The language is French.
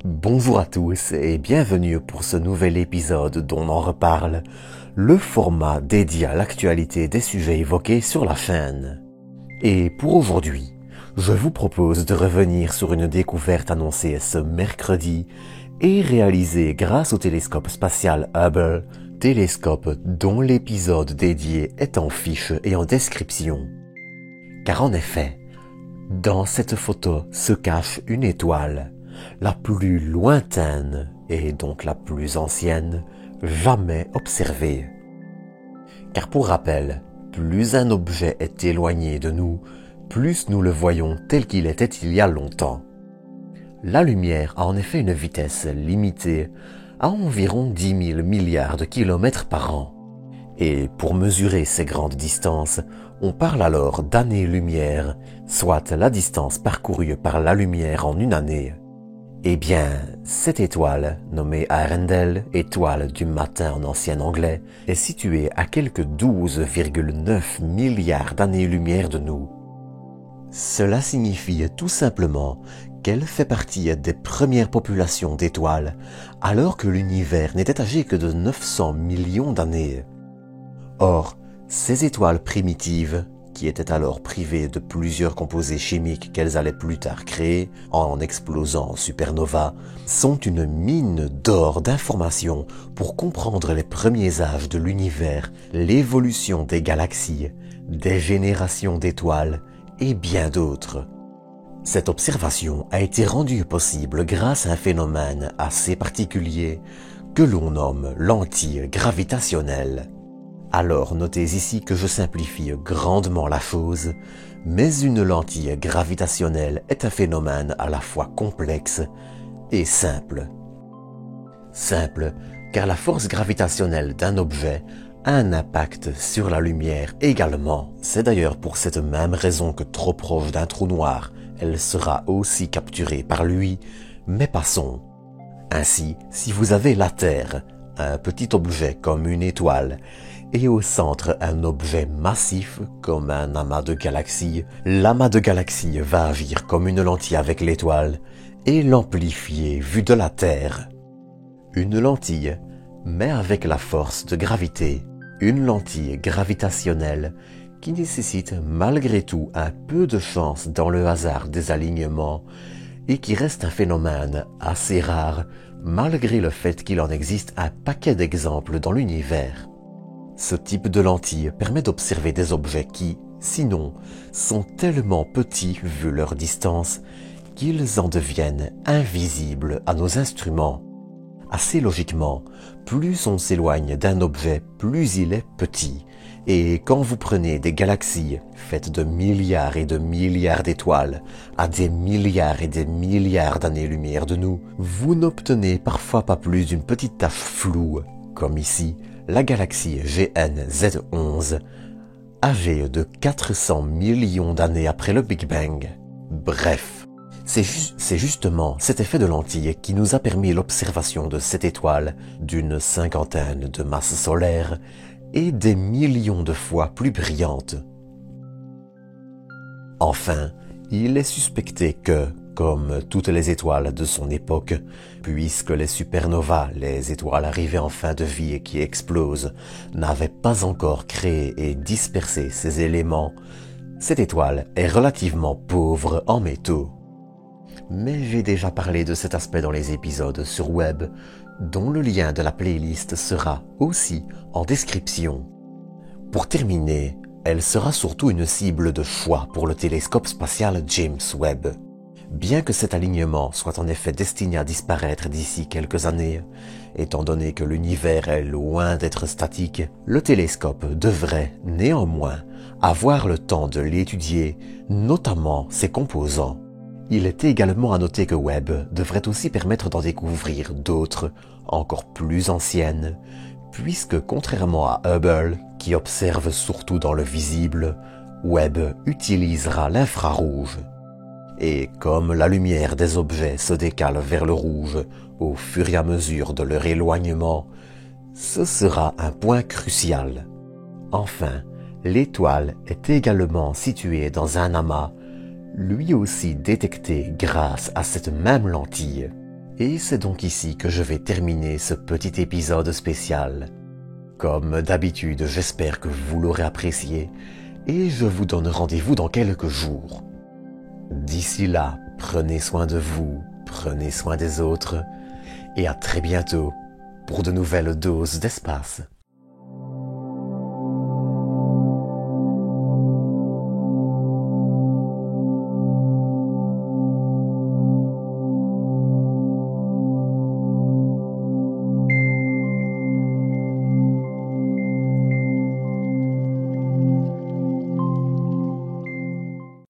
Bonjour à tous et bienvenue pour ce nouvel épisode dont on en reparle, le format dédié à l'actualité des sujets évoqués sur la chaîne. Et pour aujourd'hui, je vous propose de revenir sur une découverte annoncée ce mercredi et réalisée grâce au télescope spatial Hubble, télescope dont l'épisode dédié est en fiche et en description. Car en effet, dans cette photo se cache une étoile, la plus lointaine et donc la plus ancienne jamais observée. Car pour rappel, plus un objet est éloigné de nous, plus nous le voyons tel qu'il était il y a longtemps. La lumière a en effet une vitesse limitée à environ 10 000 milliards de kilomètres par an. Et pour mesurer ces grandes distances, on parle alors d'années-lumière, soit la distance parcourue par la lumière en une année. Eh bien, cette étoile, nommée Earendel, étoile du matin en ancien anglais, est située à quelques 12,9 milliards d'années-lumière de nous. Cela signifie tout simplement qu'elle fait partie des premières populations d'étoiles, alors que l'univers n'était âgé que de 900 millions d'années. Or, ces étoiles primitives, qui étaient alors privées de plusieurs composés chimiques qu'elles allaient plus tard créer en explosant en supernova, sont une mine d'or d'informations pour comprendre les premiers âges de l'univers, l'évolution des galaxies, des générations d'étoiles et bien d'autres. Cette observation a été rendue possible grâce à un phénomène assez particulier que l'on nomme lentille gravitationnelle. Alors notez ici que je simplifie grandement la chose, mais une lentille gravitationnelle est un phénomène à la fois complexe et simple. Simple, car la force gravitationnelle d'un objet a un impact sur la lumière également. C'est d'ailleurs pour cette même raison que trop proche d'un trou noir, elle sera aussi capturée par lui, mais passons. Ainsi, si vous avez la Terre, un petit objet comme une étoile, et au centre un objet massif comme un amas de galaxies, l'amas de galaxies va agir comme une lentille avec l'étoile et l'amplifier vu de la Terre. Une lentille, mais avec la force de gravité, une lentille gravitationnelle qui nécessite malgré tout un peu de chance dans le hasard des alignements et qui reste un phénomène assez rare malgré le fait qu'il en existe un paquet d'exemples dans l'univers. Ce type de lentille permet d'observer des objets qui, sinon, sont tellement petits vu leur distance qu'ils en deviennent invisibles à nos instruments. Assez logiquement, plus on s'éloigne d'un objet, plus il est petit. Et quand vous prenez des galaxies faites de milliards et de milliards d'étoiles à des milliards et des milliards d'années-lumière de nous, vous n'obtenez parfois pas plus d'une petite tache floue, comme ici, la galaxie GN-Z11, âgée de 400 millions d'années après le Big Bang. Bref, c'est justement cet effet de lentille qui nous a permis l'observation de cette étoile d'une cinquantaine de masses solaires et des millions de fois plus brillante. Enfin, il est suspecté que, comme toutes les étoiles de son époque, puisque les supernovas, les étoiles arrivées en fin de vie et qui explosent, n'avaient pas encore créé et dispersé ces éléments, cette étoile est relativement pauvre en métaux. Mais j'ai déjà parlé de cet aspect dans les épisodes sur web, dont le lien de la playlist sera aussi en description. Pour terminer, elle sera surtout une cible de choix pour le télescope spatial James Webb. Bien que cet alignement soit en effet destiné à disparaître d'ici quelques années, étant donné que l'univers est loin d'être statique, le télescope devrait néanmoins avoir le temps de l'étudier, notamment ses composants. Il est également à noter que Webb devrait aussi permettre d'en découvrir d'autres, encore plus anciennes, puisque contrairement à Hubble, qui observe surtout dans le visible, Webb utilisera l'infrarouge. Et comme la lumière des objets se décale vers le rouge au fur et à mesure de leur éloignement, ce sera un point crucial. Enfin, l'étoile est également située dans un amas, lui aussi détecté grâce à cette même lentille. Et c'est donc ici que je vais terminer ce petit épisode spécial. Comme d'habitude, j'espère que vous l'aurez apprécié et je vous donne rendez-vous dans quelques jours. D'ici là, prenez soin de vous, prenez soin des autres et à très bientôt pour de nouvelles doses d'espace.